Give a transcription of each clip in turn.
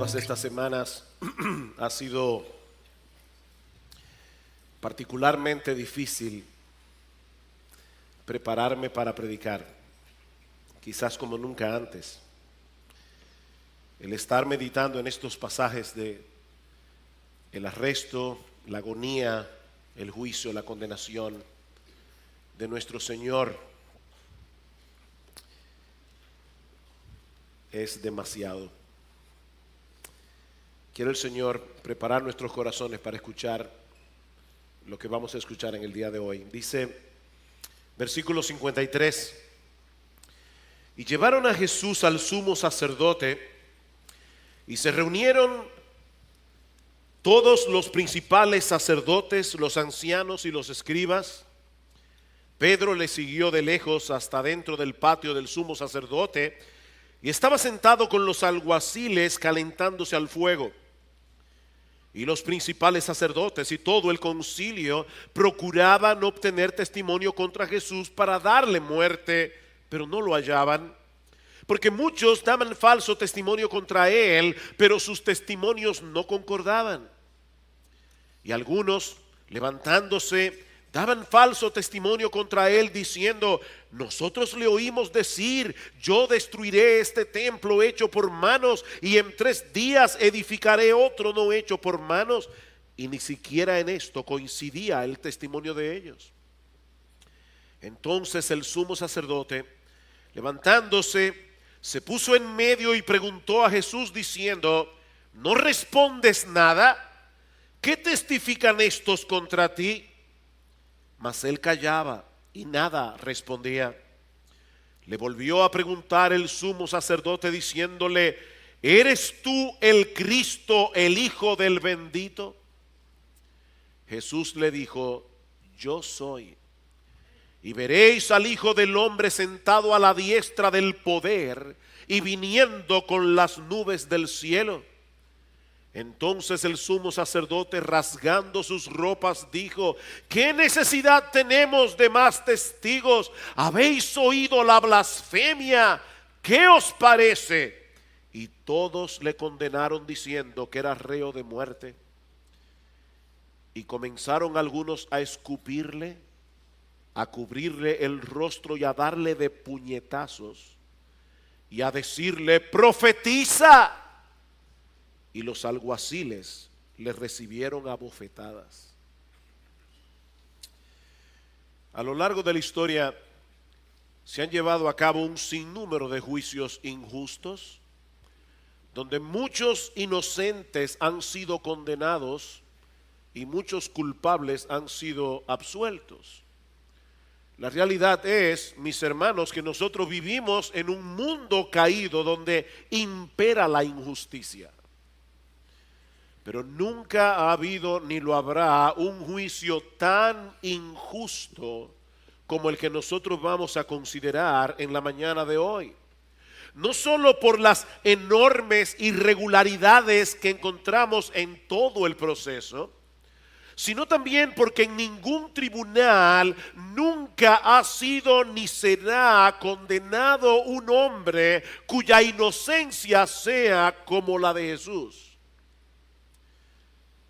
todas estas semanas ha sido particularmente difícil prepararme para predicar, quizás como nunca antes. El estar meditando en estos pasajes de el arresto, la agonía, el juicio, la condenación de nuestro Señor es demasiado. Quiere el Señor preparar nuestros corazones para escuchar lo que vamos a escuchar en el día de hoy. Dice, versículo 53, y llevaron a Jesús al sumo sacerdote y se reunieron todos los principales sacerdotes, los ancianos y los escribas. Pedro le siguió de lejos hasta dentro del patio del sumo sacerdote y estaba sentado con los alguaciles calentándose al fuego. Y los principales sacerdotes y todo el concilio procuraban obtener testimonio contra Jesús para darle muerte, pero no lo hallaban, porque muchos daban falso testimonio contra él, pero sus testimonios no concordaban. Y algunos, levantándose, daban falso testimonio contra él, diciendo, nosotros le oímos decir, yo destruiré este templo hecho por manos y en 3 días edificaré otro no hecho por manos. Y ni siquiera en esto coincidía el testimonio de ellos. Entonces el sumo sacerdote, levantándose, se puso en medio y preguntó a Jesús diciendo, ¿no respondes nada? ¿Qué testifican estos contra ti? Mas él callaba y nada respondía. Le volvió a preguntar el sumo sacerdote diciéndole, ¿eres tú el Cristo, el Hijo del bendito? Jesús le dijo, yo soy. Y veréis al Hijo del hombre sentado a la diestra del poder y viniendo con las nubes del cielo. Entonces el sumo sacerdote, rasgando sus ropas, dijo, ¿qué necesidad tenemos de más testigos? ¿Habéis oído la blasfemia? ¿Qué os parece? Y todos le condenaron diciendo que era reo de muerte. Y comenzaron algunos a escupirle, a cubrirle el rostro y a darle de puñetazos y a decirle, profetiza. Y los alguaciles le recibieron a bofetadas. A lo largo de la historia se han llevado a cabo un sinnúmero de juicios injustos, donde muchos inocentes han sido condenados y muchos culpables han sido absueltos. La realidad es, mis hermanos, que nosotros vivimos en un mundo caído donde impera la injusticia. Pero nunca ha habido ni lo habrá un juicio tan injusto como el que nosotros vamos a considerar en la mañana de hoy. No solo por las enormes irregularidades que encontramos en todo el proceso, sino también porque en ningún tribunal nunca ha sido ni será condenado un hombre cuya inocencia sea como la de Jesús.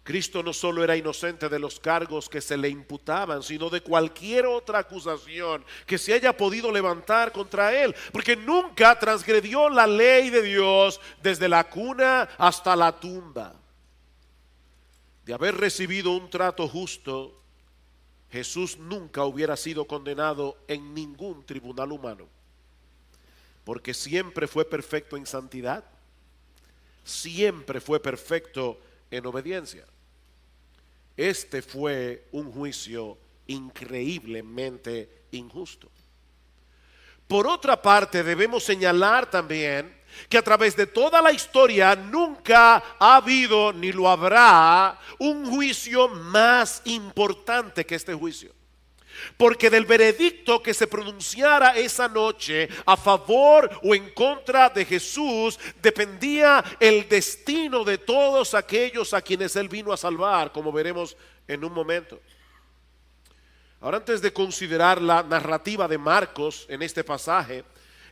Cristo no solo era inocente de los cargos que se le imputaban, sino de cualquier otra acusación que se haya podido levantar contra él, porque nunca transgredió la ley de Dios desde la cuna hasta la tumba. De haber recibido un trato justo, Jesús nunca hubiera sido condenado en ningún tribunal humano, porque siempre fue perfecto en santidad, siempre fue perfecto en obediencia. Este fue un juicio increíblemente injusto. Por otra parte, debemos señalar también que a través de toda la historia nunca ha habido ni lo habrá un juicio más importante que este juicio. Porque del veredicto que se pronunciara esa noche a favor o en contra de Jesús dependía el destino de todos aquellos a quienes él vino a salvar, como veremos en un momento. Ahora, antes de considerar la narrativa de Marcos en este pasaje,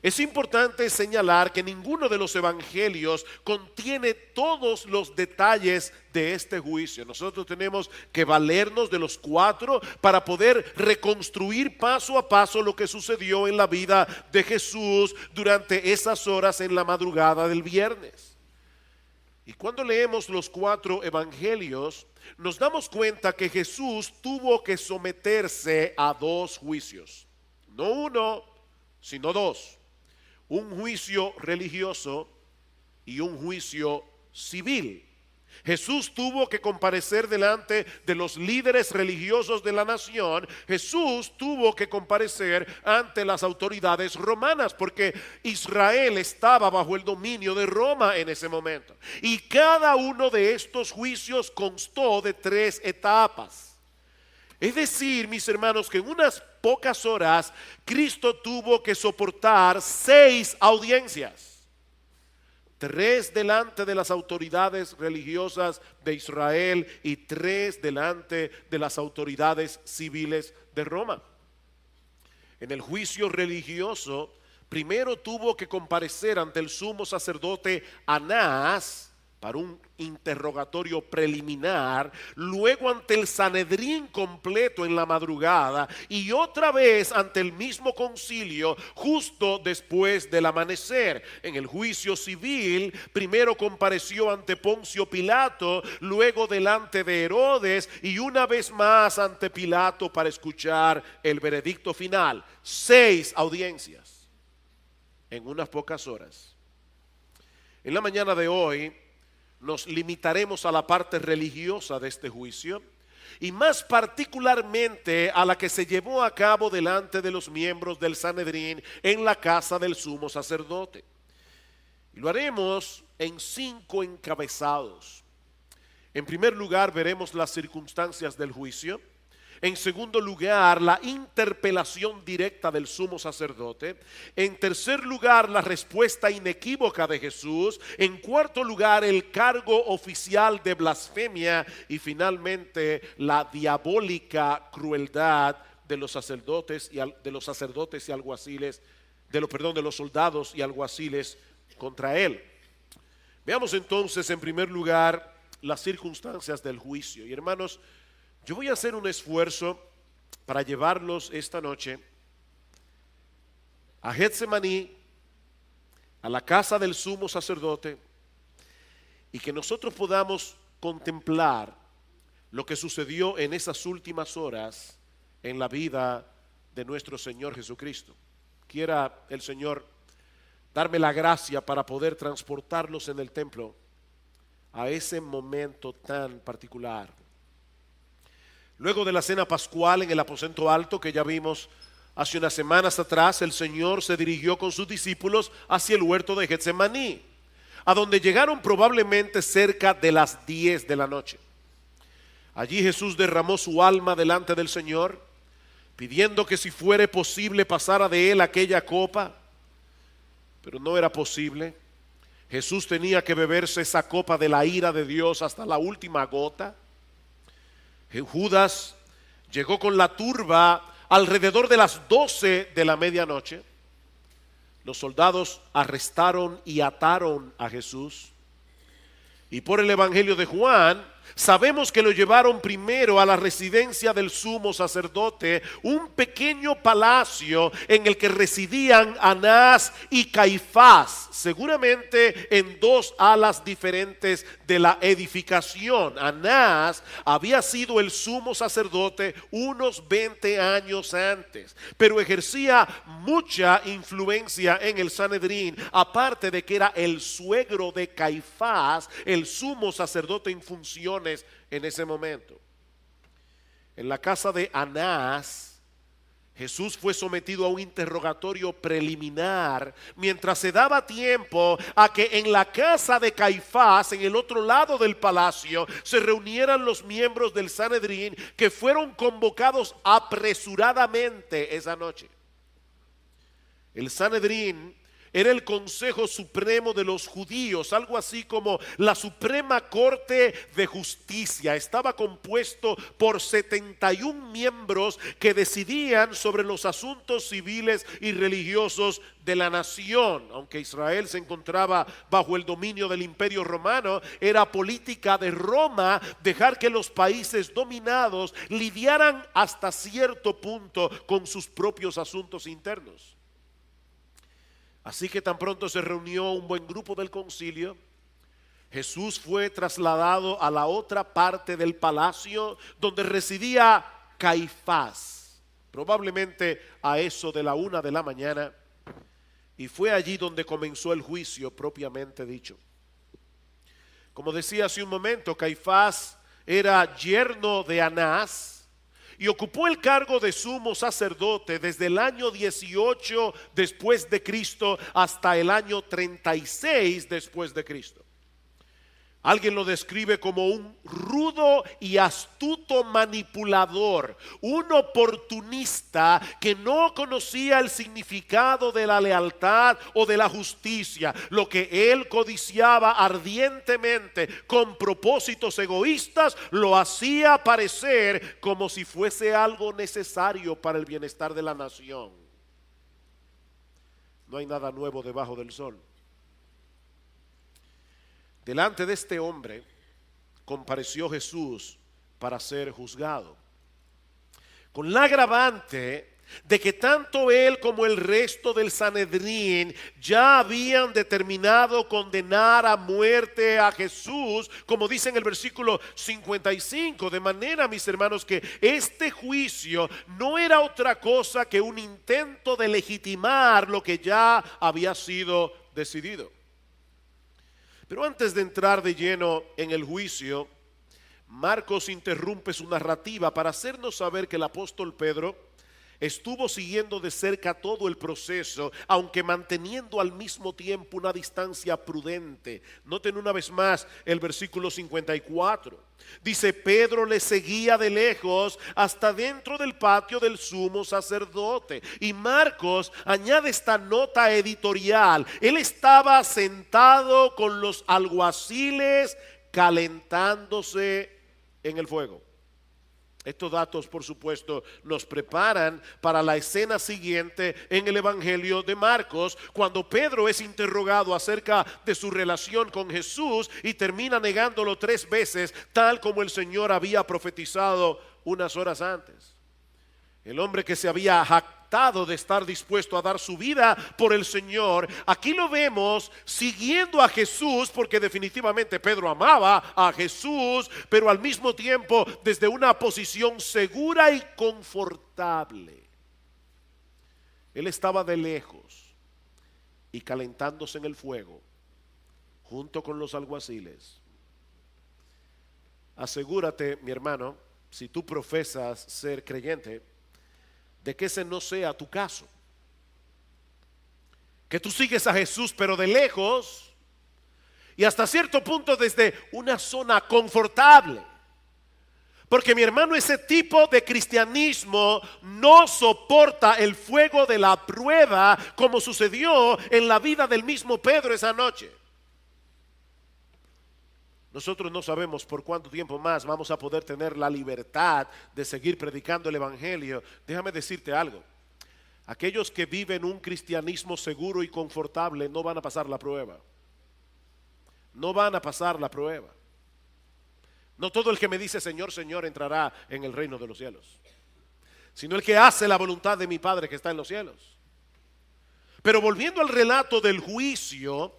Es importante señalar que ninguno de los evangelios contiene todos los detalles de este juicio. Nosotros tenemos que valernos de los 4 para poder reconstruir paso a paso lo que sucedió en la vida de Jesús durante esas horas en la madrugada del viernes. Y cuando leemos los 4 evangelios, nos damos cuenta que Jesús tuvo que someterse a 2 juicios. No 1, sino 2. Un juicio religioso y un juicio civil. Jesús tuvo que comparecer delante de los líderes religiosos de la nación. Jesús tuvo que comparecer ante las autoridades romanas, porque Israel estaba bajo el dominio de Roma en ese momento. Y cada uno de estos juicios constó de 3 etapas. Es decir, mis hermanos, que en unas pocas horas Cristo tuvo que soportar 6 audiencias. 3 delante de las autoridades religiosas de Israel y 3 delante de las autoridades civiles de Roma. En el juicio religioso, primero tuvo que comparecer ante el sumo sacerdote Anás para un interrogatorio preliminar, luego ante el Sanedrín completo en la madrugada y otra vez ante el mismo concilio justo después del amanecer. En el juicio civil, primero compareció ante Poncio Pilato, luego delante de Herodes y una vez más ante Pilato para escuchar el veredicto final. 6 audiencias en unas pocas horas. En la mañana de hoy nos limitaremos a la parte religiosa de este juicio y más particularmente a la que se llevó a cabo delante de los miembros del Sanedrín en la casa del sumo sacerdote. Y lo haremos en 5 encabezados. En primer lugar, veremos las circunstancias del juicio. En segundo lugar, la interpelación directa del sumo sacerdote. En tercer lugar, la respuesta inequívoca de Jesús. En cuarto lugar, el cargo oficial de blasfemia. Y finalmente, la diabólica crueldad de los sacerdotes y alguaciles, de los soldados y alguaciles contra él. Veamos entonces en primer lugar las circunstancias del juicio. Y hermanos, yo voy a hacer un esfuerzo para llevarlos esta noche a Getsemaní, a la casa del sumo sacerdote, y que nosotros podamos contemplar lo que sucedió en esas últimas horas en la vida de nuestro Señor Jesucristo. Quiera el Señor darme la gracia para poder transportarlos en el templo a ese momento tan particular. Luego de la cena pascual en el aposento alto que ya vimos hace unas semanas atrás, el Señor se dirigió con sus discípulos hacia el huerto de Getsemaní, a donde llegaron probablemente cerca de las 10 de la noche. Allí Jesús derramó su alma delante del Señor, pidiendo que si fuere posible pasara de él aquella copa, pero no era posible. Jesús tenía que beberse esa copa de la ira de Dios hasta la última gota. Judas llegó con la turba alrededor de las 12 de la medianoche. Los soldados arrestaron y ataron a Jesús. Y por el Evangelio de Juan sabemos que lo llevaron primero a la residencia del sumo sacerdote, un pequeño palacio en el que residían Anás y Caifás, seguramente en 2 alas diferentes de la edificación. Anás había sido el sumo sacerdote unos 20 años antes, pero ejercía mucha influencia en el Sanedrín, aparte de que era el suegro de Caifás, el sumo sacerdote en funciones en ese momento. En la casa de Anás, Jesús fue sometido a un interrogatorio preliminar mientras se daba tiempo a que en la casa de Caifás, en el otro lado del palacio, se reunieran los miembros del Sanedrín que fueron convocados apresuradamente esa noche. El Sanedrín Era el Consejo Supremo de los Judíos, algo así como la Suprema Corte de Justicia. Estaba compuesto por 71 miembros que decidían sobre los asuntos civiles y religiosos de la nación. Aunque Israel se encontraba bajo el dominio del Imperio Romano, era política de Roma dejar que los países dominados lidiaran hasta cierto punto con sus propios asuntos internos. Así que tan pronto se reunió un buen grupo del concilio, Jesús fue trasladado a la otra parte del palacio donde residía Caifás, probablemente a eso de la 1 de la mañana, y fue allí donde comenzó el juicio propiamente dicho. Como decía hace un momento, Caifás era yerno de Anás y ocupó el cargo de sumo sacerdote desde el año 18 después de Cristo hasta el año 36 después de Cristo. Alguien lo describe como un rudo y astuto manipulador, un oportunista que no conocía el significado de la lealtad o de la justicia. Lo que él codiciaba ardientemente con propósitos egoístas lo hacía parecer como si fuese algo necesario para el bienestar de la nación. No hay nada nuevo debajo del sol. Delante de este hombre compareció Jesús para ser juzgado, con la agravante de que tanto él como el resto del Sanedrín ya habían determinado condenar a muerte a Jesús, como dice en el versículo 55, de manera, mis hermanos, que este juicio no era otra cosa que un intento de legitimar lo que ya había sido decidido. Pero antes de entrar de lleno en el juicio, Marcos interrumpe su narrativa para hacernos saber que el apóstol Pedro estuvo siguiendo de cerca todo el proceso, aunque manteniendo al mismo tiempo una distancia prudente. Noten una vez más el versículo 54. Dice: Pedro le seguía de lejos hasta dentro del patio del sumo sacerdote. Y Marcos añade esta nota editorial: él estaba sentado con los alguaciles calentándose en el fuego. Estos datos, por supuesto, nos preparan para la escena siguiente en el Evangelio de Marcos, cuando Pedro es interrogado acerca de su relación con Jesús y termina negándolo 3 veces, tal como el Señor había profetizado unas horas antes. El hombre que se había jactado de estar dispuesto a dar su vida por el Señor, aquí lo vemos siguiendo a Jesús, porque definitivamente Pedro amaba a Jesús, pero al mismo tiempo desde una posición segura y confortable. Él estaba de lejos y calentándose en el fuego junto con los alguaciles. Asegúrate, mi hermano, si tú profesas ser creyente, de que ese no sea tu caso. Que tú sigues a Jesús pero de lejos y hasta cierto punto desde una zona confortable. Porque, mi hermano, ese tipo de cristianismo no soporta el fuego de la prueba, como sucedió en la vida del mismo Pedro esa noche. Nosotros no sabemos por cuánto tiempo más vamos a poder tener la libertad de seguir predicando el Evangelio. Déjame decirte algo: aquellos que viven un cristianismo seguro y confortable no van a pasar la prueba. No van a pasar la prueba. No todo el que me dice Señor, Señor entrará en el reino de los cielos, sino el que hace la voluntad de mi Padre que está en los cielos. Pero volviendo al relato del juicio,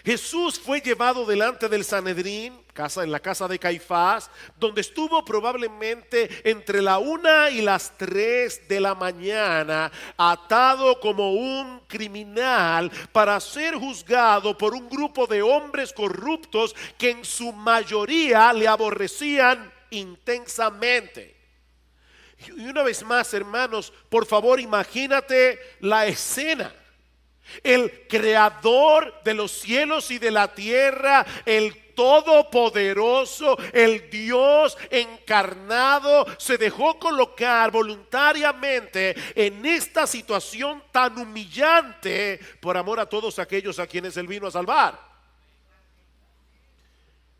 Jesús fue llevado delante del Sanedrín, en la casa de Caifás, donde estuvo probablemente entre la 1 y las 3 de la mañana, atado como un criminal para ser juzgado por un grupo de hombres corruptos que en su mayoría le aborrecían intensamente. Y una vez más, hermanos, por favor, imagínate la escena. El creador de los cielos y de la tierra, el Todopoderoso, el Dios encarnado, se dejó colocar voluntariamente en esta situación tan humillante por amor a todos aquellos a quienes Él vino a salvar.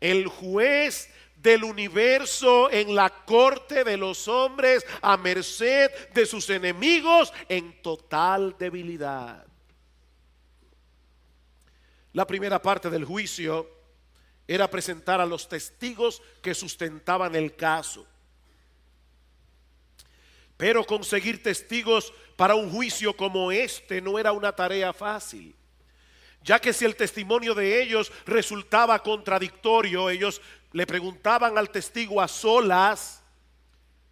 El juez del universo en la corte de los hombres, a merced de sus enemigos, en total debilidad. La primera parte del juicio era presentar a los testigos que sustentaban el caso. Pero conseguir testigos para un juicio como este no era una tarea fácil, ya que si el testimonio de ellos resultaba contradictorio, ellos le preguntaban al testigo a solas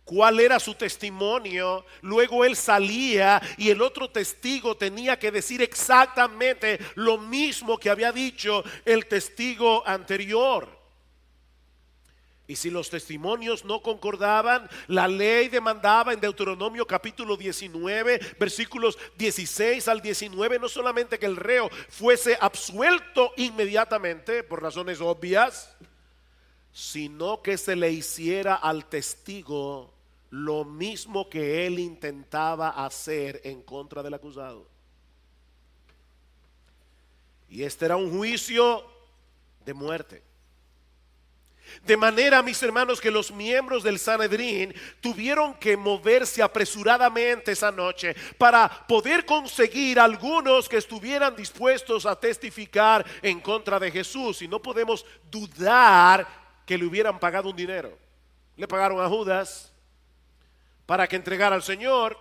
cuál era su testimonio. Luego él salía y el otro testigo tenía que decir exactamente lo mismo que había dicho el testigo anterior. Y si los testimonios no concordaban, la ley demandaba en Deuteronomio capítulo 19, versículos 16 al 19, no solamente que el reo fuese absuelto inmediatamente por razones obvias, sino que se le hiciera al testigo lo mismo que él intentaba hacer en contra del acusado. Y este era un juicio de muerte. De manera, mis hermanos, que los miembros del Sanedrín tuvieron que moverse apresuradamente esa noche para poder conseguir algunos que estuvieran dispuestos a testificar en contra de Jesús. Y no podemos dudar que le hubieran pagado un dinero. Le pagaron a Judas para que entregara al Señor.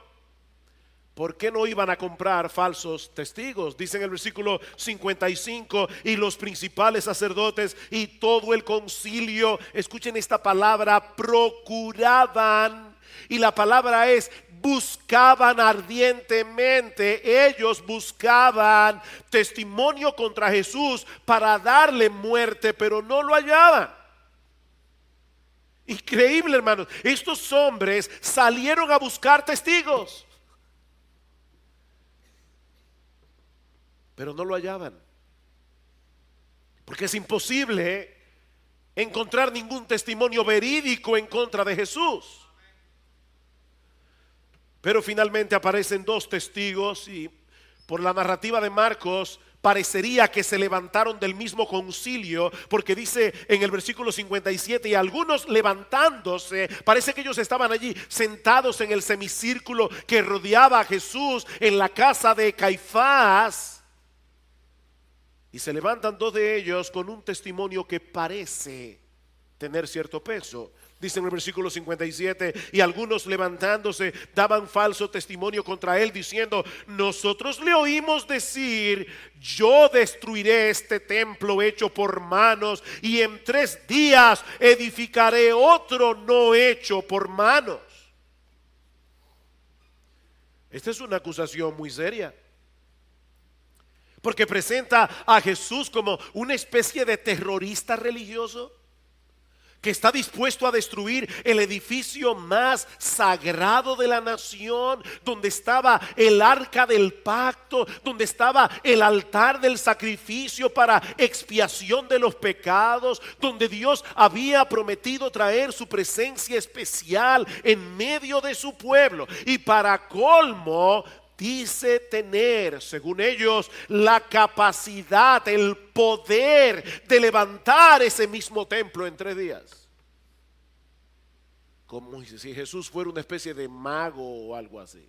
¿Por qué no iban a comprar falsos testigos? Dice en el versículo 55, y los principales sacerdotes y todo el concilio, escuchen esta palabra, procuraban, y la palabra es buscaban ardientemente. Ellos buscaban testimonio contra Jesús para darle muerte, pero no lo hallaban. Increíble, hermanos. Estos hombres salieron a buscar testigos, pero no lo hallaban, porque es imposible encontrar ningún testimonio verídico en contra de Jesús. Pero finalmente aparecen dos testigos y por la narrativa de Marcos parecería que se levantaron del mismo concilio, porque dice en el versículo 57, y algunos levantándose, parece que ellos estaban allí sentados en el semicírculo que rodeaba a Jesús en la casa de Caifás. Y se levantan dos de ellos con un testimonio que parece tener cierto peso. Dice en el versículo 57, y algunos levantándose daban falso testimonio contra él, diciendo: nosotros le oímos decir, yo destruiré este templo hecho por manos, y en 3 días edificaré otro no hecho por manos. Esta es una acusación muy seria, porque presenta a Jesús como una especie de terrorista religioso que está dispuesto a destruir el edificio más sagrado de la nación, donde estaba el arca del pacto, donde estaba el altar del sacrificio para expiación de los pecados, donde Dios había prometido traer su presencia especial en medio de su pueblo. Y para colmo, dice tener, según ellos, la capacidad, el poder de levantar ese mismo templo en 3 días. Como si Jesús fuera una especie de mago o algo así.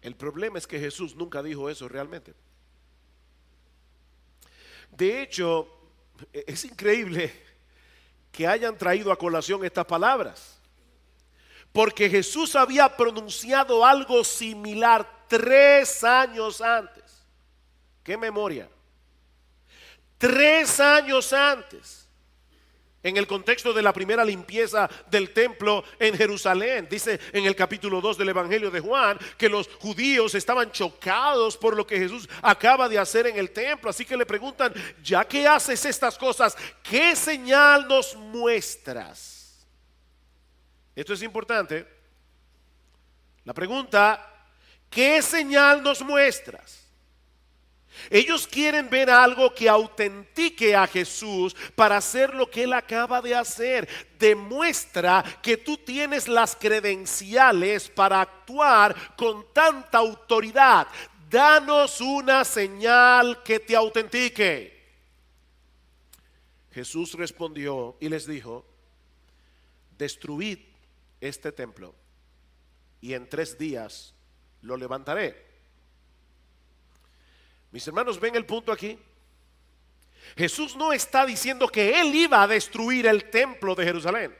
El problema es que Jesús nunca dijo eso realmente. De hecho, es increíble que hayan traído a colación estas palabras, porque Jesús había pronunciado algo similar 3 años antes. ¿Qué memoria? 3 años antes, en el contexto de la primera limpieza del templo en Jerusalén. Dice en el capítulo 2 del Evangelio de Juan que los judíos estaban chocados por lo que Jesús acaba de hacer en el templo. Así que le preguntan: ya que haces estas cosas, ¿qué señal nos muestras? Esto es importante. La pregunta: ¿qué señal nos muestras? Ellos quieren ver algo que autentique a Jesús para hacer lo que Él acaba de hacer. Demuestra que tú tienes las credenciales para actuar con tanta autoridad. Danos una señal que te autentique. Jesús respondió y les dijo: destruid este templo y en 3 días lo levantaré. Mis hermanos, ¿ven el punto aquí? Jesús no está diciendo que Él iba a destruir el templo de Jerusalén.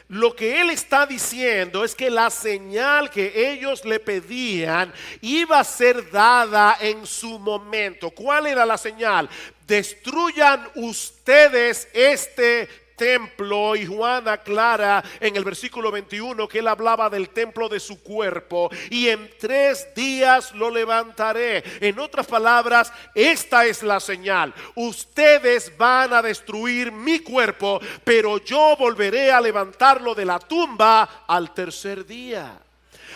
Lo que Él está diciendo es que la señal que ellos le pedían iba a ser dada en su momento. ¿Cuál era la señal? Destruyan ustedes este templo. Y Juan aclara en el versículo 21 que Él hablaba del templo de su cuerpo, y en 3 días lo levantaré. En otras palabras, esta es la señal: ustedes van a destruir mi cuerpo, pero yo volveré a levantarlo de la tumba al 3er día.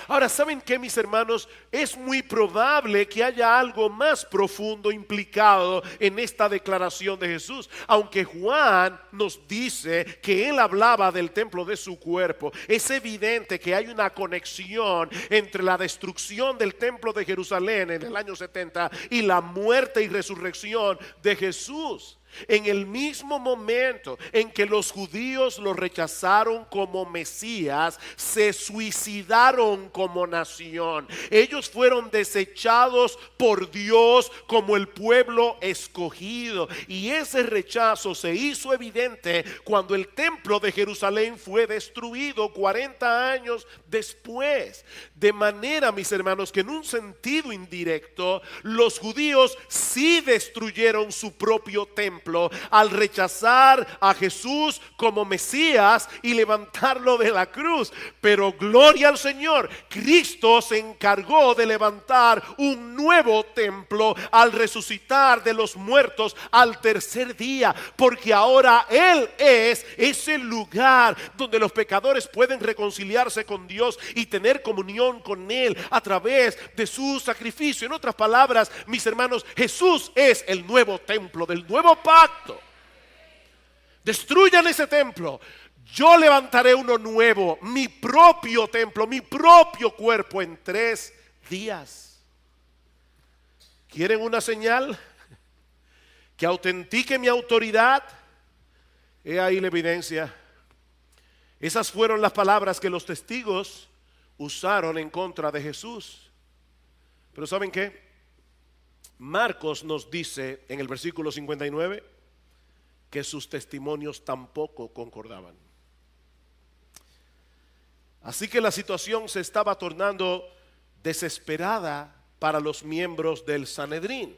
Ahora, ¿saben qué, mis hermanos? Es muy probable que haya algo más profundo implicado en esta declaración de Jesús. Aunque Juan nos dice que Él hablaba del templo de su cuerpo, es evidente que hay una conexión entre la destrucción del templo de Jerusalén en el año 70 y la muerte y resurrección de Jesús. En el mismo momento en que los judíos lo rechazaron como Mesías, se suicidaron como nación. Ellos fueron desechados por Dios como el pueblo escogido, y ese rechazo se hizo evidente cuando el templo de Jerusalén fue destruido 40 años después. De manera, mis hermanos, que en un sentido indirecto, los judíos sí destruyeron su propio templo al rechazar a Jesús como Mesías y levantarlo de la cruz. Pero gloria al Señor, Cristo se encargó de levantar un nuevo templo al resucitar de los muertos al 3er día, porque ahora Él es ese lugar donde los pecadores pueden reconciliarse con Dios y tener comunión con Él a través de su sacrificio. En otras palabras, mis hermanos, Jesús es el nuevo templo del nuevo pacto. Destruyan ese templo, yo levantaré uno nuevo, mi propio templo, mi propio cuerpo, en 3 días. ¿Quieren una señal que autentique mi autoridad? He ahí la evidencia. Esas fueron las palabras que los testigos usaron en contra de Jesús. Pero ¿saben qué? Marcos nos dice en el versículo 59 que sus testimonios tampoco concordaban. Así que la situación se estaba tornando desesperada para los miembros del Sanedrín,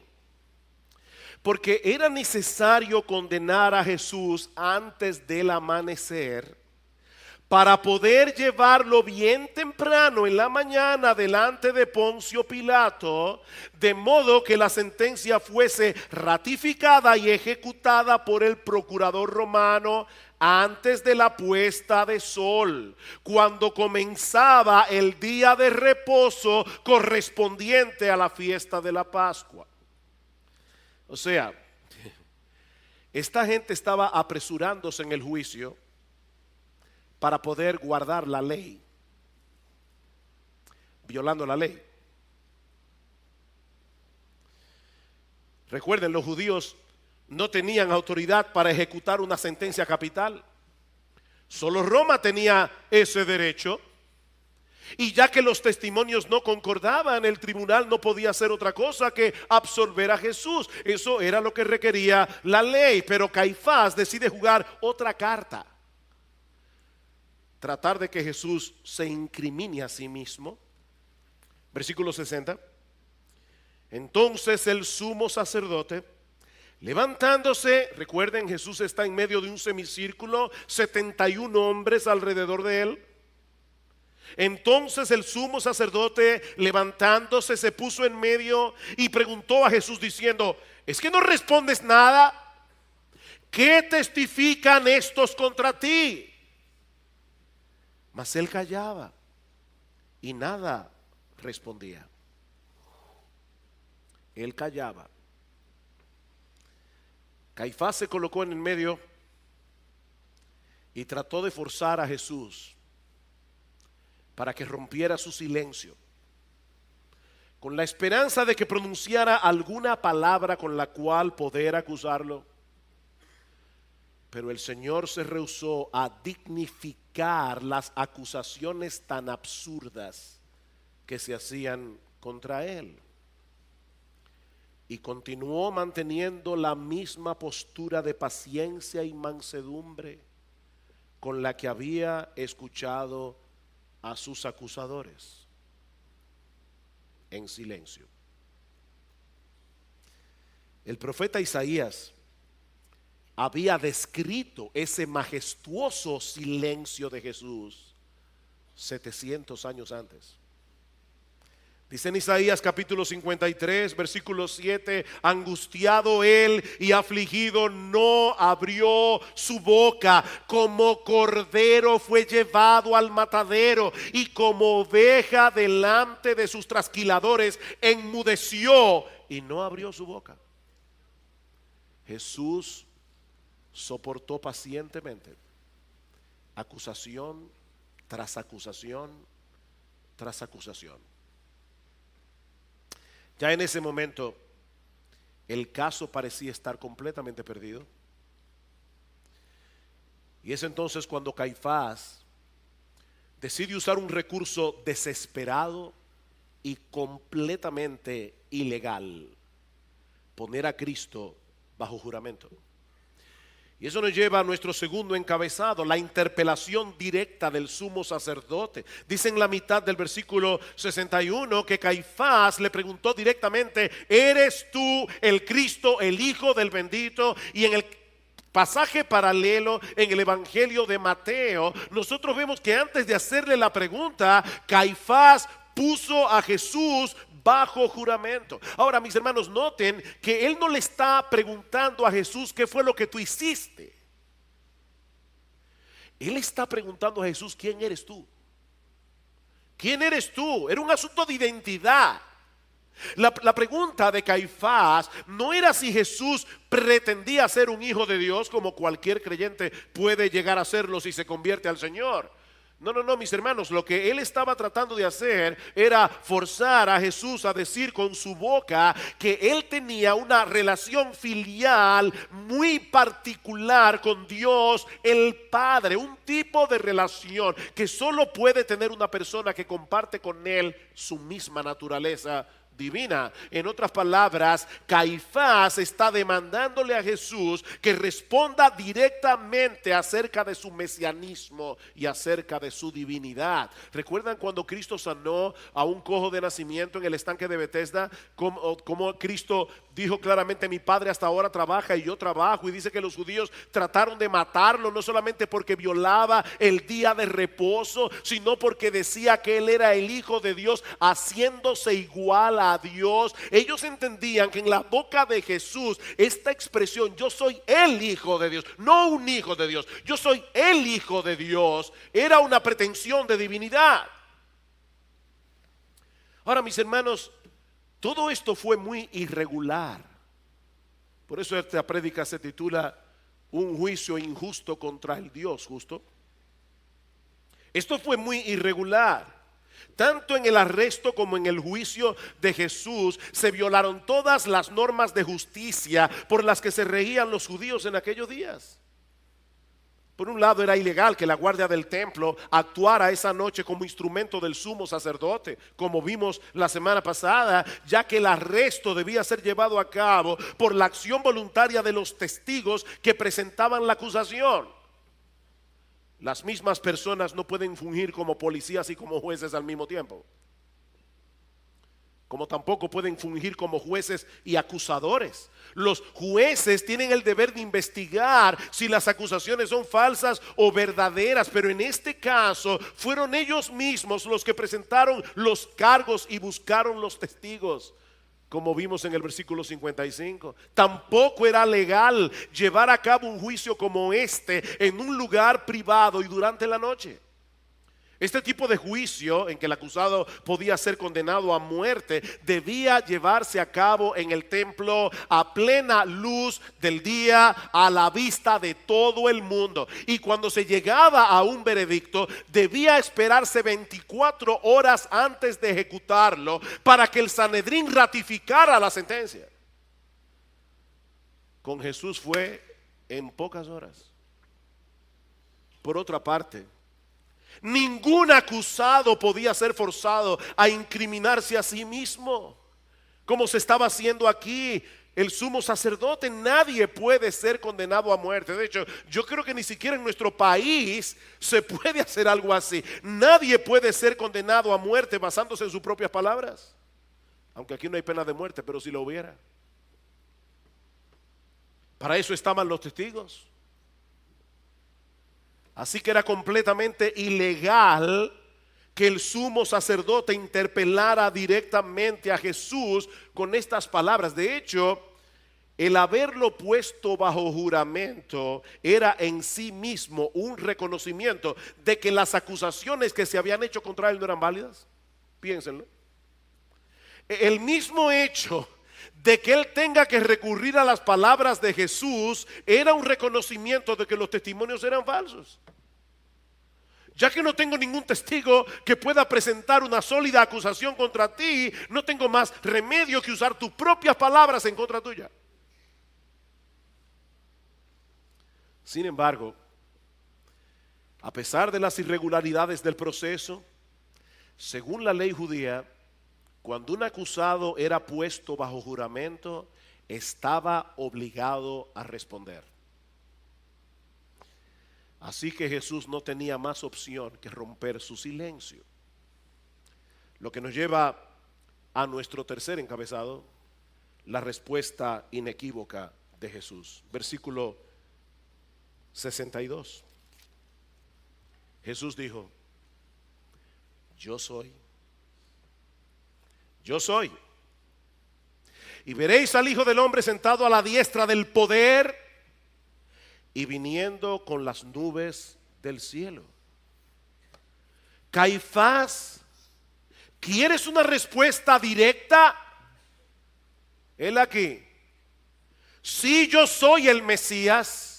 porque era necesario condenar a Jesús antes del amanecer para poder llevarlo bien temprano en la mañana delante de Poncio Pilato, de modo que la sentencia fuese ratificada y ejecutada por el procurador romano antes de la puesta de sol, cuando comenzaba el día de reposo correspondiente a la fiesta de la Pascua. O sea, esta gente estaba apresurándose en el juicio para poder guardar la ley, violando la ley. Recuerden, los judíos no tenían autoridad para ejecutar una sentencia capital. Solo Roma tenía ese derecho. Y ya que los testimonios no concordaban, el tribunal no podía hacer otra cosa que absolver a Jesús. Eso era lo que requería la ley. Pero Caifás decide jugar otra carta: tratar de que Jesús se incrimine a sí mismo. Versículo 60. Entonces el sumo sacerdote, levantándose, recuerden, Jesús está en medio de un semicírculo, 71 hombres alrededor de él. Entonces el sumo sacerdote, levantándose, se puso en medio y preguntó a Jesús diciendo: ¿es que no respondes nada? ¿Qué testifican estos contra ti? Mas él callaba y nada respondía. Él callaba. Caifás se colocó en el medio y trató de forzar a Jesús para que rompiera su silencio, con la esperanza de que pronunciara alguna palabra con la cual poder acusarlo. Pero el Señor se rehusó a dignificar las acusaciones tan absurdas que se hacían contra él. Y continuó manteniendo la misma postura de paciencia y mansedumbre con la que había escuchado a sus acusadores, en silencio. El profeta Isaías había descrito ese majestuoso silencio de Jesús 700 años antes. Dice en Isaías capítulo 53, versículo 7, angustiado él y afligido, no abrió su boca. Como cordero fue llevado al matadero, y como oveja delante de sus trasquiladores, enmudeció y no abrió su boca. Jesús soportó pacientemente acusación tras acusación tras acusación. Ya en ese momento el caso parecía estar completamente perdido. Y es entonces cuando Caifás decide usar un recurso desesperado y completamente ilegal: poner a Cristo bajo juramento. Y eso nos lleva a nuestro segundo encabezado, la interpelación directa del sumo sacerdote. Dice en la mitad del versículo 61 que Caifás le preguntó directamente: ¿eres tú el Cristo, el Hijo del bendito? Y en el pasaje paralelo, en el Evangelio de Mateo, nosotros vemos que antes de hacerle la pregunta, Caifás puso a Jesús bajo juramento. Ahora, mis hermanos, noten que él no le está preguntando a Jesús qué fue lo que tú hiciste. Él está preguntando a Jesús: ¿quién eres tú? ¿Quién eres tú? Era un asunto de identidad. La pregunta de Caifás no era si Jesús pretendía ser un hijo de Dios, como cualquier creyente puede llegar a serlo si se convierte al Señor. No, mis hermanos, lo que él estaba tratando de hacer era forzar a Jesús a decir con su boca que él tenía una relación filial muy particular con Dios el Padre, un tipo de relación que solo puede tener una persona que comparte con él su misma naturaleza divina. En otras palabras, Caifás está demandándole a Jesús que responda directamente acerca de su mesianismo y acerca de su divinidad. ¿Recuerdan cuando Cristo sanó a un cojo de nacimiento en el estanque de Betesda? Como Cristo dijo claramente: mi Padre hasta ahora trabaja y yo trabajo. Y dice que los judíos trataron de matarlo, no solamente porque violaba el día de reposo, sino porque decía que él era el Hijo de Dios, haciéndose igual a Dios. Ellos entendían que en la boca de Jesús esta expresión: yo soy el Hijo de Dios, no un hijo de Dios, yo soy el Hijo de Dios, era una pretensión de divinidad. Ahora, mis hermanos, todo esto fue muy irregular. Por eso esta prédica se titula Un juicio injusto contra el Dios justo. Esto fue muy irregular. Tanto en el arresto como en el juicio de Jesús se violaron todas las normas de justicia por las que se regían los judíos en aquellos días. Por un lado, era ilegal que la guardia del templo actuara esa noche como instrumento del sumo sacerdote, como vimos la semana pasada, ya que el arresto debía ser llevado a cabo por la acción voluntaria de los testigos que presentaban la acusación. Las mismas personas no pueden fungir como policías y como jueces al mismo tiempo, como tampoco pueden fungir como jueces y acusadores. Los jueces tienen el deber de investigar si las acusaciones son falsas o verdaderas, pero en este caso fueron ellos mismos los que presentaron los cargos y buscaron los testigos, como vimos en el versículo 55. Tampoco era legal llevar a cabo un juicio como este en un lugar privado y durante la noche. Este tipo de juicio en que el acusado podía ser condenado a muerte debía llevarse a cabo en el templo a plena luz del día, a la vista de todo el mundo. Y cuando se llegaba a un veredicto, debía esperarse 24 horas antes de ejecutarlo para que el Sanedrín ratificara la sentencia. Con Jesús fue en pocas horas. Por otra parte, ningún acusado podía ser forzado a incriminarse a sí mismo, como se estaba haciendo aquí. El sumo sacerdote, nadie puede ser condenado a muerte. De hecho, yo creo que ni siquiera en nuestro país se puede hacer algo así. Nadie puede ser condenado a muerte basándose en sus propias palabras. Aunque aquí no hay pena de muerte, pero si lo hubiera. Para eso estaban los testigos. Así que era completamente ilegal que el sumo sacerdote interpelara directamente a Jesús con estas palabras. De hecho, el haberlo puesto bajo juramento era en sí mismo un reconocimiento de que las acusaciones que se habían hecho contra él no eran válidas. Piénsenlo. El mismo hecho de que él tenga que recurrir a las palabras de Jesús era un reconocimiento de que los testimonios eran falsos. Ya que no tengo ningún testigo que pueda presentar una sólida acusación contra ti, no tengo más remedio que usar tus propias palabras en contra tuya. Sin embargo, a pesar de las irregularidades del proceso, según la ley judía, cuando un acusado era puesto bajo juramento, estaba obligado a responder. Así que Jesús no tenía más opción que romper su silencio. Lo que nos lleva a nuestro tercer encabezado, la respuesta inequívoca de Jesús. Versículo 62. Jesús dijo: yo soy. Yo soy. Y veréis al Hijo del Hombre sentado a la diestra del poder y viniendo con las nubes del cielo. Caifás, ¿quieres una respuesta directa? Él aquí. Sí, yo soy el Mesías.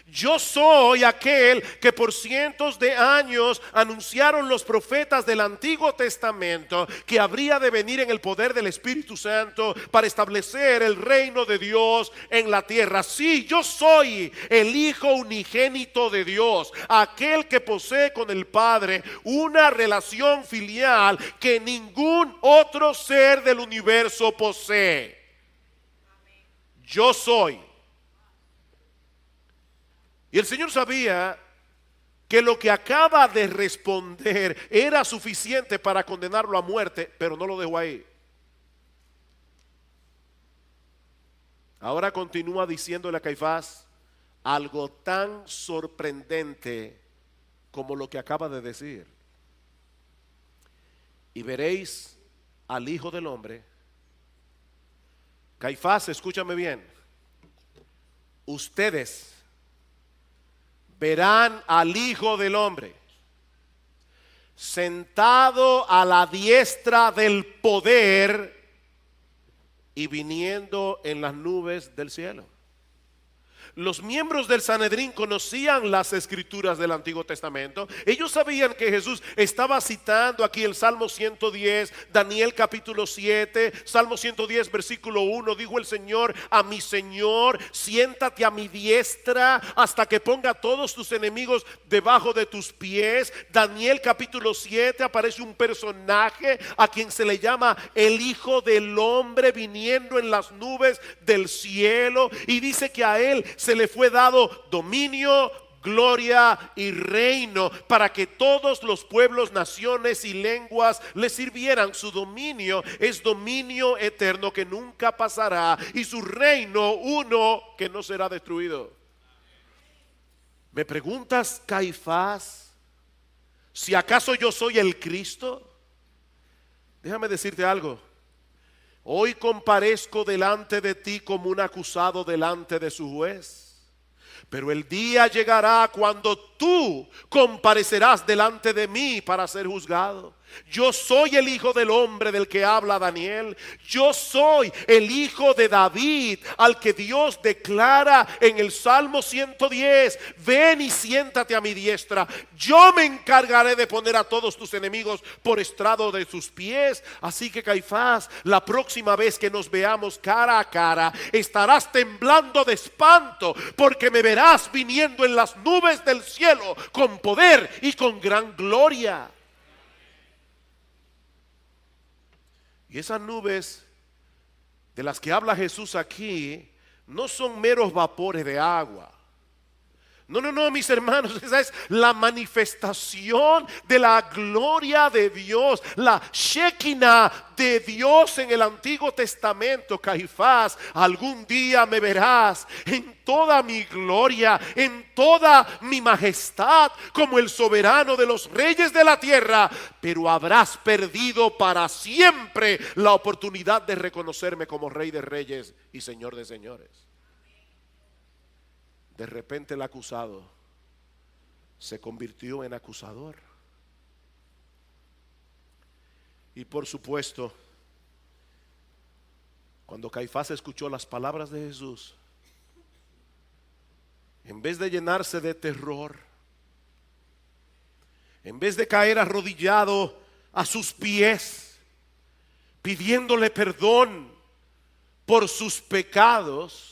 Yo soy aquel que por cientos de años anunciaron los profetas del Antiguo Testamento que habría de venir en el poder del Espíritu Santo para establecer el reino de Dios en la tierra. Sí, yo soy el Hijo unigénito de Dios, aquel que posee con el Padre una relación filial que ningún otro ser del universo posee. Yo soy. Y el Señor sabía que lo que acaba de responder era suficiente para condenarlo a muerte, pero no lo dejó ahí. Ahora continúa diciéndole a Caifás algo tan sorprendente como lo que acaba de decir. Y veréis al Hijo del Hombre. Caifás, escúchame bien. Ustedes verán al Hijo del Hombre sentado a la diestra del poder y viniendo en las nubes del cielo. Los miembros del Sanedrín conocían las escrituras del Antiguo Testamento. Ellos sabían que Jesús estaba citando aquí el Salmo 110, Daniel capítulo 7, Salmo 110 versículo 1. Dijo el Señor a mi Señor: siéntate a mi diestra hasta que ponga a todos tus enemigos debajo de tus pies. Daniel capítulo 7 aparece un personaje a quien se le llama el Hijo del Hombre viniendo en las nubes del cielo, y dice que a él se le fue dado dominio, gloria y reino para que todos los pueblos, naciones y lenguas le sirvieran. Su dominio es dominio eterno que nunca pasará, y su reino uno que no será destruido. ¿Me preguntas, Caifás, si acaso yo soy el Cristo? Déjame decirte algo. Hoy comparezco delante de ti como un acusado delante de su juez. Pero el día llegará cuando tú comparecerás delante de mí para ser juzgado. Yo soy el hijo del hombre del que habla Daniel. Yo soy el hijo de David, al que Dios declara en el Salmo 110: ven y siéntate a mi diestra. Yo me encargaré de poner a todos tus enemigos por estrado de tus pies. Así que, Caifás, la próxima vez que nos veamos cara a cara, estarás temblando de espanto, porque me verás viniendo en las nubes del cielo con poder y con gran gloria. Y esas nubes de las que habla Jesús aquí no son meros vapores de agua. No, mis hermanos, esa es la manifestación de la gloria de Dios, la Shekinah de Dios en el Antiguo Testamento. Caifás, algún día me verás en toda mi gloria, en toda mi majestad, como el soberano de los reyes de la tierra, pero habrás perdido para siempre la oportunidad de reconocerme como Rey de Reyes y Señor de Señores. De repente el acusado se convirtió en acusador. Y por supuesto, cuando Caifás escuchó las palabras de Jesús, en vez de llenarse de terror, en vez de caer arrodillado a sus pies, pidiéndole perdón por sus pecados,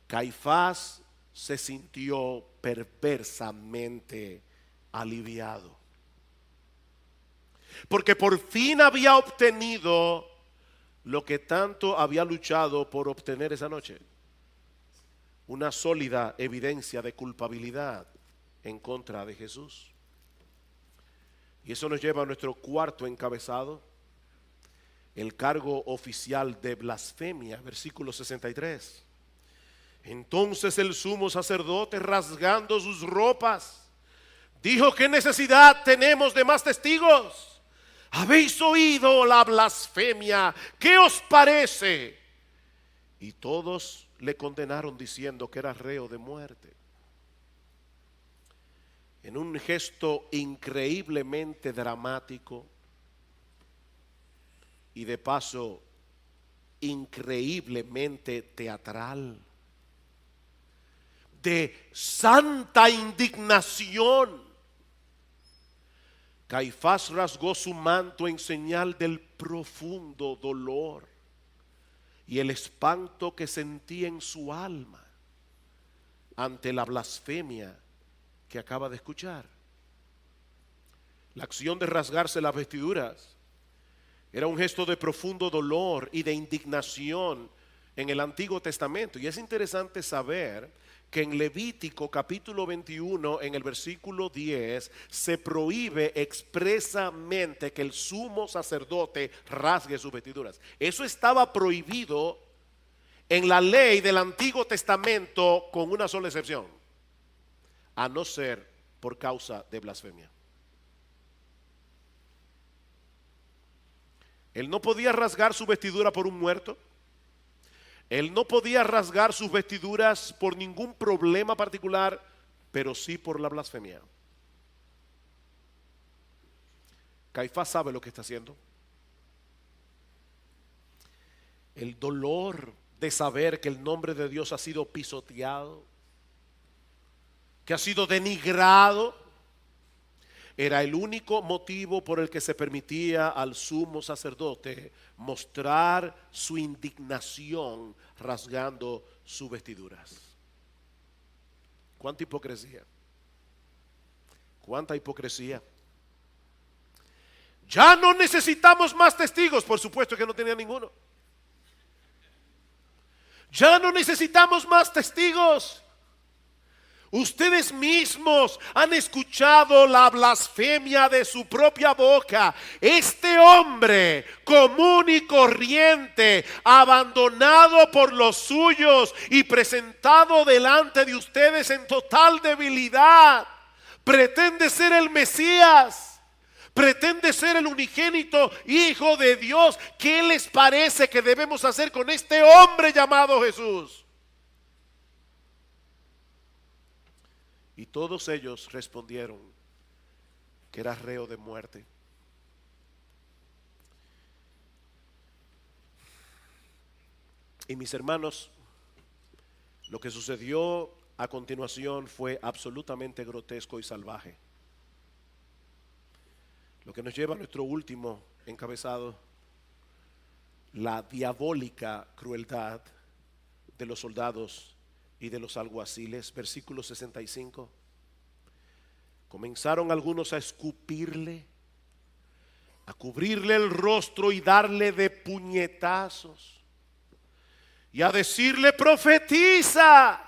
Caifás se sintió perversamente aliviado, porque por fin había obtenido lo que tanto había luchado por obtener esa noche: una sólida evidencia de culpabilidad en contra de Jesús. Y eso nos lleva a nuestro cuarto encabezado: el cargo oficial de blasfemia, versículo 63. Entonces el sumo sacerdote, rasgando sus ropas, dijo: ¿qué necesidad tenemos de más testigos? ¿Habéis oído la blasfemia? ¿Qué os parece? Y todos le condenaron diciendo que era reo de muerte. En un gesto increíblemente dramático y de paso increíblemente teatral, de santa indignación, Caifás rasgó su manto en señal del profundo dolor y el espanto que sentía en su alma ante la blasfemia que acaba de escuchar. La acción de rasgarse las vestiduras era un gesto de profundo dolor y de indignación en el Antiguo Testamento. Y es interesante saber que en Levítico capítulo 21, en el versículo 10, se prohíbe expresamente que el sumo sacerdote rasgue sus vestiduras. Eso estaba prohibido en la ley del Antiguo Testamento, con una sola excepción: a no ser por causa de blasfemia. Él no podía rasgar su vestidura por un muerto. Él no podía rasgar sus vestiduras por ningún problema particular, pero sí por la blasfemia. Caifás sabe lo que está haciendo. El dolor de saber que el nombre de Dios ha sido pisoteado, que ha sido denigrado, era el único motivo por el que se permitía al sumo sacerdote mostrar su indignación rasgando sus vestiduras. ¿Cuánta hipocresía? ¿Cuánta hipocresía? Ya no necesitamos más testigos. Por supuesto que no tenía ninguno. Ya no necesitamos más testigos. Ustedes mismos han escuchado la blasfemia de su propia boca. Este hombre común y corriente, abandonado por los suyos y presentado delante de ustedes en total debilidad, pretende ser el Mesías, pretende ser el unigénito Hijo de Dios. ¿Qué les parece que debemos hacer con este hombre llamado Jesús? Y todos ellos respondieron que era reo de muerte. Y mis hermanos, lo que sucedió a continuación fue absolutamente grotesco y salvaje. Lo que nos lleva a nuestro último encabezado: la diabólica crueldad de los soldados y de los alguaciles. Versículo 65. Comenzaron algunos a escupirle, a cubrirle el rostro y darle de puñetazos, y a decirle: profetiza,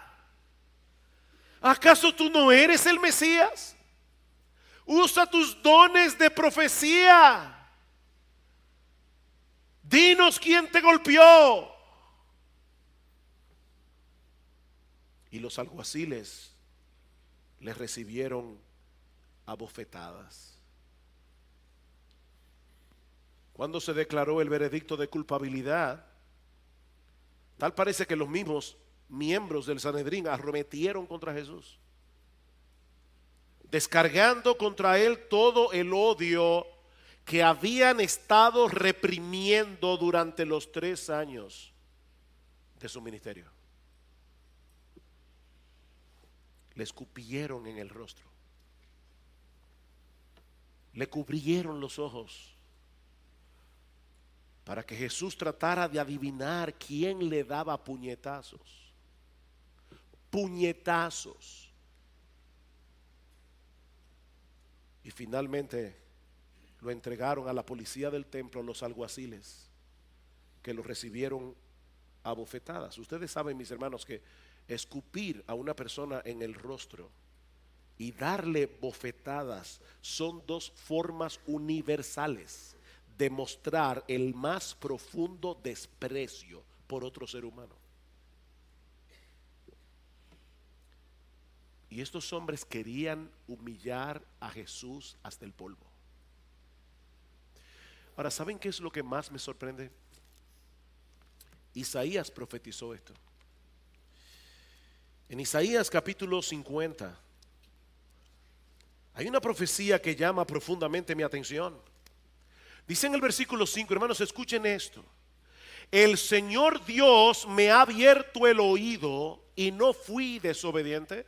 ¿acaso tú no eres el Mesías? Usa tus dones de profecía. Dinos quién te golpeó. Y los alguaciles les recibieron a bofetadas. Cuando se declaró el veredicto de culpabilidad, tal parece que los mismos miembros del Sanedrín arremetieron contra Jesús, descargando contra él todo el odio que habían estado reprimiendo durante los 3 años de su ministerio. Le escupieron en el rostro, le cubrieron los ojos, para que Jesús tratara de adivinar quién le daba puñetazos. Puñetazos. Y finalmente lo entregaron a la policía del templo, los alguaciles, que lo recibieron a bofetadas. Ustedes saben, mis hermanos, que escupir a una persona en el rostro y darle bofetadas son 2 formas universales de mostrar el más profundo desprecio por otro ser humano. Y estos hombres querían humillar a Jesús hasta el polvo. Ahora, ¿saben qué es lo que más me sorprende? Isaías profetizó esto. En Isaías capítulo 50 hay una profecía que llama profundamente mi atención. Dice en el versículo 5, hermanos, escuchen esto: el Señor Dios me ha abierto el oído y no fui desobediente.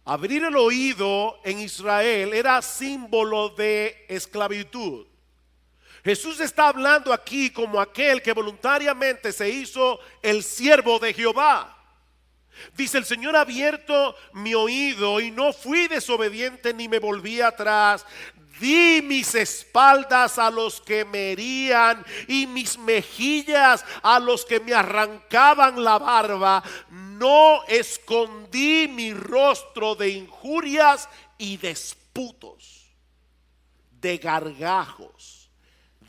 Abrir el oído en Israel era símbolo de esclavitud. Jesús está hablando aquí como aquel que voluntariamente se hizo el siervo de Jehová. Dice: el Señor ha abierto mi oído y no fui desobediente ni me volví atrás. Di mis espaldas a los que me herían y mis mejillas a los que me arrancaban la barba. No escondí mi rostro de injurias y disputos, de gargajos,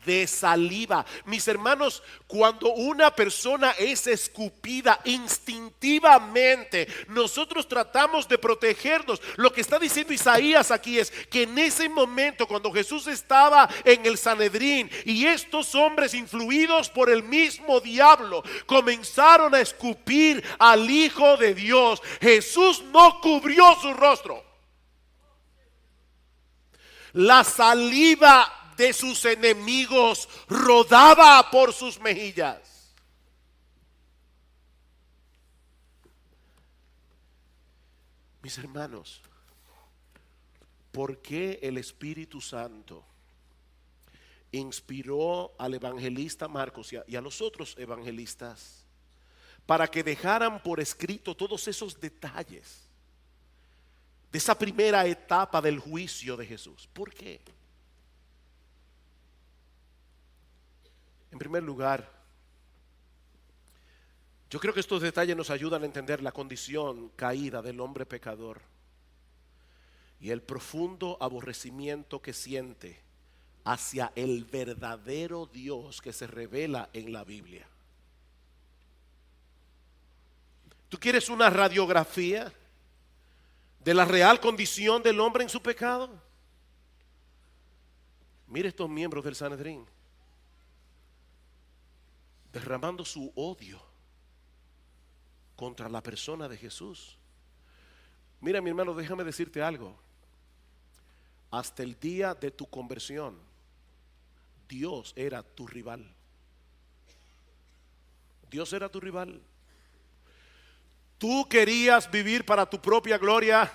de saliva. Mis hermanos, cuando una persona es escupida instintivamente, nosotros tratamos de protegernos. Lo que está diciendo Isaías aquí es que en ese momento, cuando Jesús estaba en el Sanedrín y estos hombres, influidos por el mismo diablo, comenzaron a escupir al Hijo de Dios, Jesús no cubrió su rostro. La saliva de sus enemigos rodaba por sus mejillas. Mis hermanos, ¿por qué el Espíritu Santo inspiró al evangelista Marcos y a los otros evangelistas para que dejaran por escrito todos esos detalles de esa primera etapa del juicio de Jesús? ¿Por qué? En primer lugar, yo creo que estos detalles nos ayudan a entender la condición caída del hombre pecador y el profundo aborrecimiento que siente hacia el verdadero Dios que se revela en la Biblia. ¿Tú quieres una radiografía de la real condición del hombre en su pecado? Mire estos miembros del Sanedrín derramando su odio contra la persona de Jesús. Mira, mi hermano, déjame decirte algo. Hasta el día de tu conversión, Dios era tu rival. Dios era tu rival. Tú querías vivir para tu propia gloria.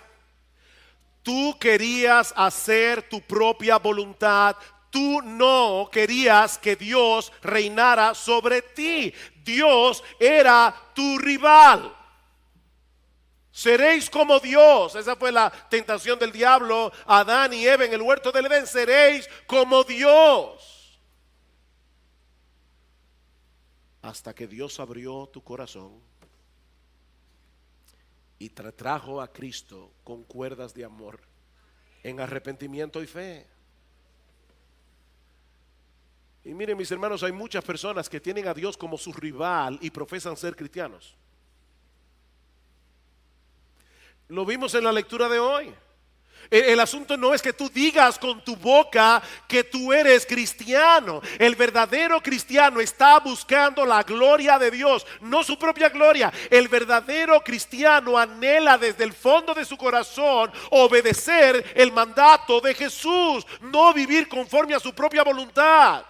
Tú querías hacer tu propia voluntad. Tú no querías que Dios reinara sobre ti. Dios era tu rival. Seréis como Dios. Esa fue la tentación del diablo a Adán y Eva en el huerto del Edén. Seréis como Dios. Hasta que Dios abrió tu corazón y te trajo a Cristo con cuerdas de amor, en arrepentimiento y fe. Y miren, mis hermanos, hay muchas personas que tienen a Dios como su rival y profesan ser cristianos. Lo vimos en la lectura de hoy. El asunto no es que tú digas con tu boca que tú eres cristiano. El verdadero cristiano está buscando la gloria de Dios, no su propia gloria. El verdadero cristiano anhela desde el fondo de su corazón obedecer el mandato de Jesús, no vivir conforme a su propia voluntad.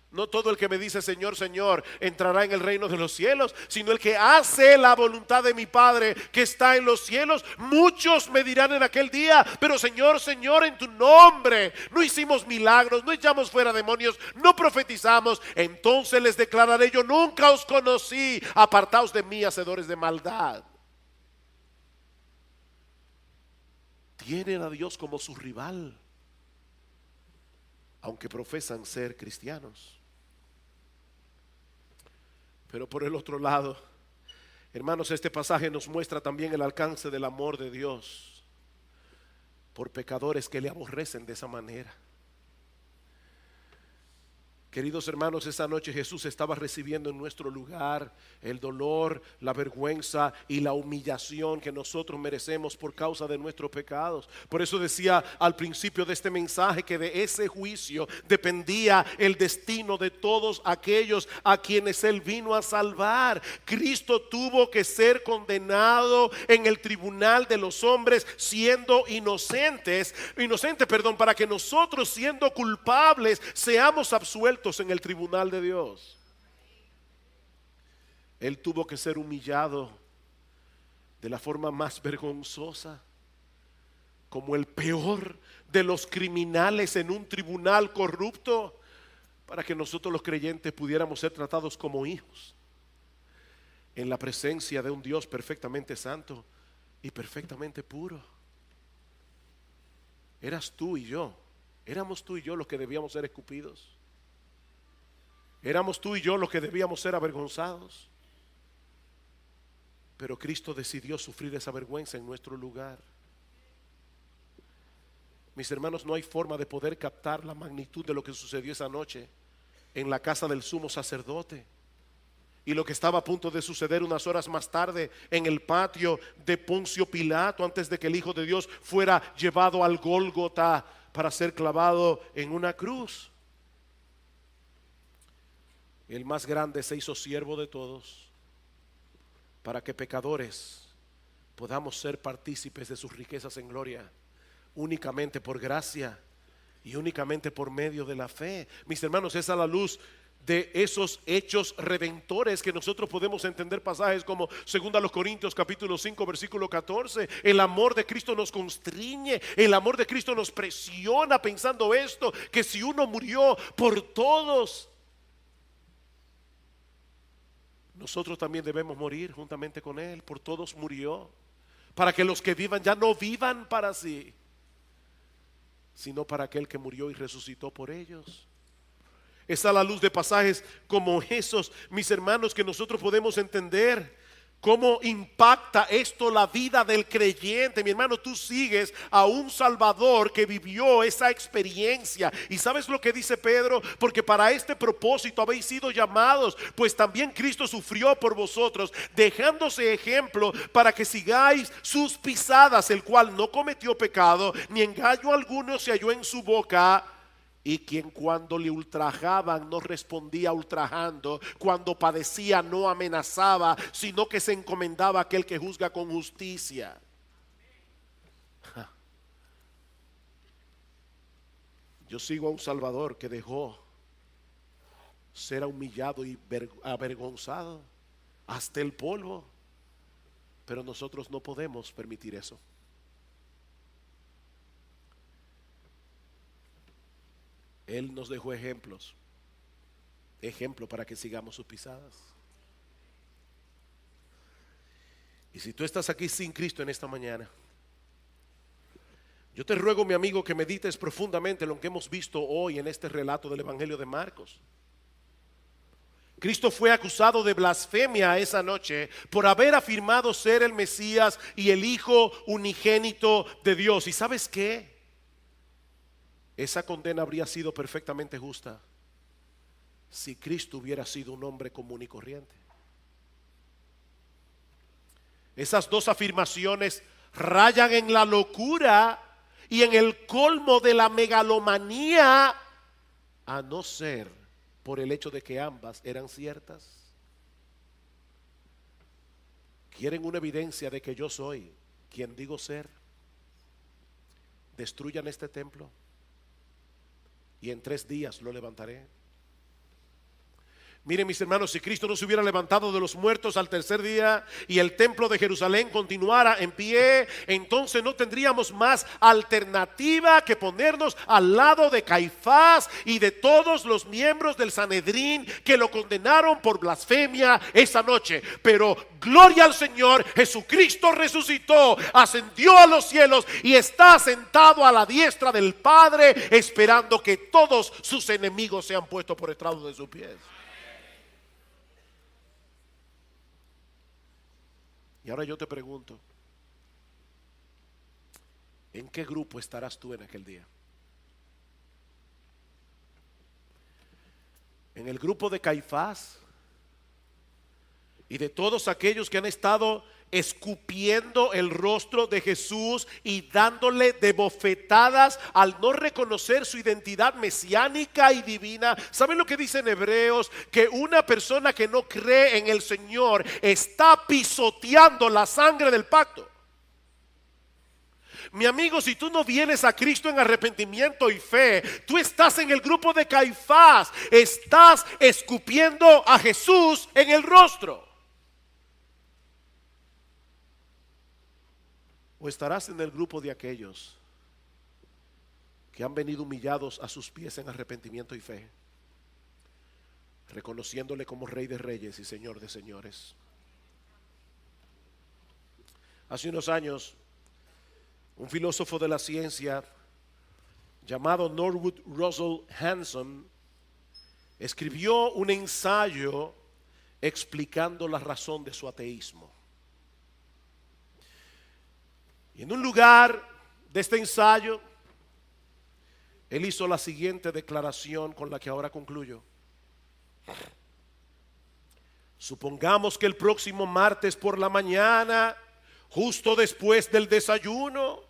No todo el que me dice Señor, Señor entrará en el reino de los cielos, sino el que hace la voluntad de mi Padre que está en los cielos. Muchos me dirán en aquel día, pero Señor, Señor, en tu nombre no hicimos milagros, no echamos fuera demonios, no profetizamos. Entonces les declararé: yo nunca os conocí, apartaos de mí, hacedores de maldad. Tienen a Dios como su rival, aunque profesan ser cristianos. Pero por el otro lado, hermanos, este pasaje nos muestra también el alcance del amor de Dios por pecadores que le aborrecen de esa manera. Queridos hermanos, esta noche Jesús estaba recibiendo en nuestro lugar el dolor, la vergüenza y la humillación que nosotros merecemos por causa de nuestros pecados. Por eso decía al principio de este mensaje que de ese juicio dependía el destino de todos aquellos a quienes Él vino a salvar. Cristo tuvo que ser condenado en el tribunal de los hombres siendo inocente, para que nosotros, siendo culpables, seamos absueltos en el tribunal de Dios. Él tuvo que ser humillado de la forma más vergonzosa, como el peor de los criminales en un tribunal corrupto, para que nosotros los creyentes pudiéramos ser tratados como hijos en la presencia de un Dios perfectamente santo y perfectamente puro. Éramos tú y yo los que debíamos ser escupidos. Éramos tú y yo los que debíamos ser avergonzados. Pero Cristo decidió sufrir esa vergüenza en nuestro lugar. Mis hermanos, no hay forma de poder captar la magnitud de lo que sucedió esa noche en la casa del sumo sacerdote, y lo que estaba a punto de suceder unas horas más tarde en el patio de Poncio Pilato, antes de que el Hijo de Dios fuera llevado al Gólgota para ser clavado en una cruz. El más grande se hizo siervo de todos, para que pecadores podamos ser partícipes de sus riquezas en gloria, únicamente por gracia y únicamente por medio de la fe. Mis hermanos, es a la luz de esos hechos redentores que nosotros podemos entender pasajes como 2 Corintios capítulo 5 versículo 14. El amor de Cristo nos constriñe, el amor de Cristo nos presiona, pensando esto, que si uno murió por todos, nosotros también debemos morir juntamente con Él. Por todos murió, para que los que vivan ya no vivan para sí, sino para aquel que murió y resucitó por ellos. Es a la luz de pasajes como esos, mis hermanos, que nosotros podemos entender cómo impacta esto la vida del creyente. Mi hermano, tú sigues a un Salvador que vivió esa experiencia. ¿Y sabes lo que dice Pedro? Porque para este propósito habéis sido llamados, pues también Cristo sufrió por vosotros, dejándose ejemplo para que sigáis sus pisadas, el cual no cometió pecado, ni engaño alguno se halló en su boca. Y quien cuando le ultrajaban no respondía ultrajando, cuando padecía no amenazaba, sino que se encomendaba a aquel que juzga con justicia. Yo sigo a un Salvador que dejó ser humillado y avergonzado hasta el polvo, pero nosotros no podemos permitir eso. Él nos dejó ejemplo para que sigamos sus pisadas. Y si tú estás aquí sin Cristo en esta mañana, yo te ruego, mi amigo, que medites profundamente en lo que hemos visto hoy en este relato del Evangelio de Marcos. Cristo fue acusado de blasfemia esa noche por haber afirmado ser el Mesías y el Hijo unigénito de Dios. ¿Y sabes qué? Esa condena habría sido perfectamente justa si Cristo hubiera sido un hombre común y corriente. Esas dos afirmaciones rayan en la locura y en el colmo de la megalomanía, a no ser por el hecho de que ambas eran ciertas. ¿Quieren una evidencia de que yo soy quien digo ser? Destruyan este templo y en 3 días lo levantaré. Miren, mis hermanos, si Cristo no se hubiera levantado de los muertos al tercer día y el templo de Jerusalén continuara en pie, entonces no tendríamos más alternativa que ponernos al lado de Caifás y de todos los miembros del Sanedrín que lo condenaron por blasfemia esa noche. Pero gloria al Señor, Jesucristo resucitó, ascendió a los cielos y está sentado a la diestra del Padre, esperando que todos sus enemigos sean puestos por estrado de sus pies. Y ahora yo te pregunto, ¿en qué grupo estarás tú en aquel día? ¿En el grupo de Caifás y de todos aquellos que han estado escupiendo el rostro de Jesús y dándole de bofetadas al no reconocer su identidad mesiánica y divina? ¿Saben lo que dice en Hebreos? Que una persona que no cree en el Señor está pisoteando la sangre del pacto. Mi amigo, si tú no vienes a Cristo en arrepentimiento y fe, tú estás en el grupo de Caifás, estás escupiendo a Jesús en el rostro. ¿O estarás en el grupo de aquellos que han venido humillados a sus pies en arrepentimiento y fe, reconociéndole como Rey de Reyes y Señor de Señores? Hace unos años, un filósofo de la ciencia llamado Norwood Russell Hanson escribió un ensayo explicando la razón de su ateísmo. Y en un lugar de este ensayo, él hizo la siguiente declaración con la que ahora concluyo. Supongamos que el próximo martes por la mañana, justo después del desayuno,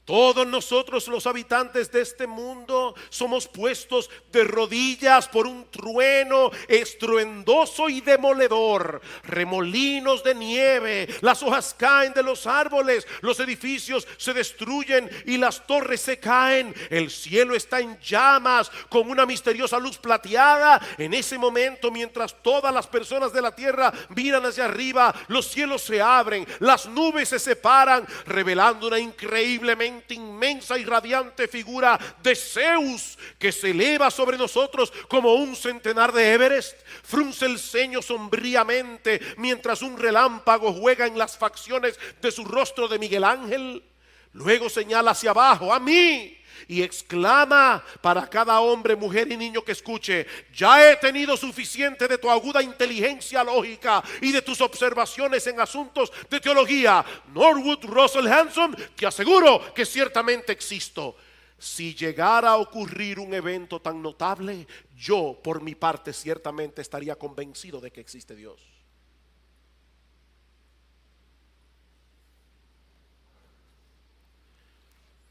todos nosotros los habitantes de este mundo somos puestos de rodillas por un trueno estruendoso y demoledor. Remolinos de nieve, las hojas caen de los árboles, los edificios se destruyen y las torres se caen. El cielo está en llamas con una misteriosa luz plateada. En ese momento, mientras todas las personas de la tierra miran hacia arriba, los cielos se abren, las nubes se separan, revelando una increíblemente inmensa y radiante figura de Zeus que se eleva sobre nosotros como un centenar de Everest. Frunce el ceño sombríamente mientras un relámpago juega en las facciones de su rostro de Miguel Ángel. Luego señala hacia abajo, a mí, y exclama para cada hombre, mujer y niño que escuche: ya he tenido suficiente de tu aguda inteligencia lógica y de tus observaciones en asuntos de teología. Norwood Russell Hanson, te aseguro que ciertamente existo. Si llegara a ocurrir un evento tan notable, yo por mi parte ciertamente estaría convencido de que existe Dios.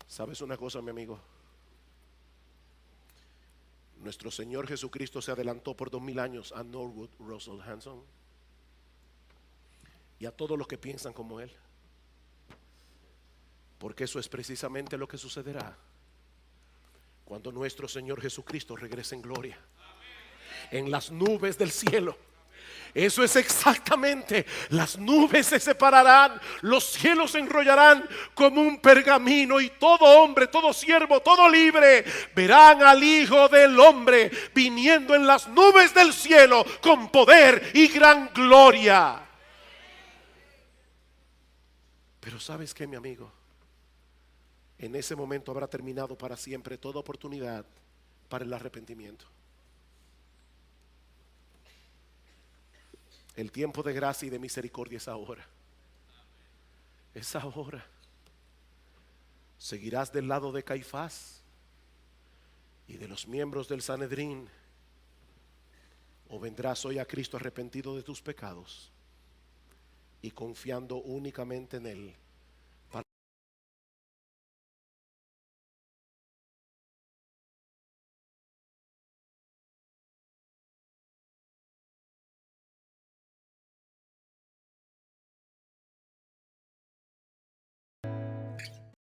¿Sabes una cosa, mi amigo? Nuestro Señor Jesucristo se adelantó por 2000 años a Norwood Russell Hanson y a todos los que piensan como él, porque eso es precisamente lo que sucederá cuando nuestro Señor Jesucristo regrese en gloria, en las nubes del cielo. Eso es exactamente, las nubes se separarán, los cielos se enrollarán como un pergamino, y todo hombre, todo siervo, todo libre verán al Hijo del Hombre viniendo en las nubes del cielo con poder y gran gloria. Pero ¿sabes qué, mi amigo? En ese momento habrá terminado para siempre toda oportunidad para el arrepentimiento. El tiempo de gracia y de misericordia es ahora. Es ahora. ¿Seguirás del lado de Caifás y de los miembros del Sanedrín, o vendrás hoy a Cristo arrepentido de tus pecados y confiando únicamente en Él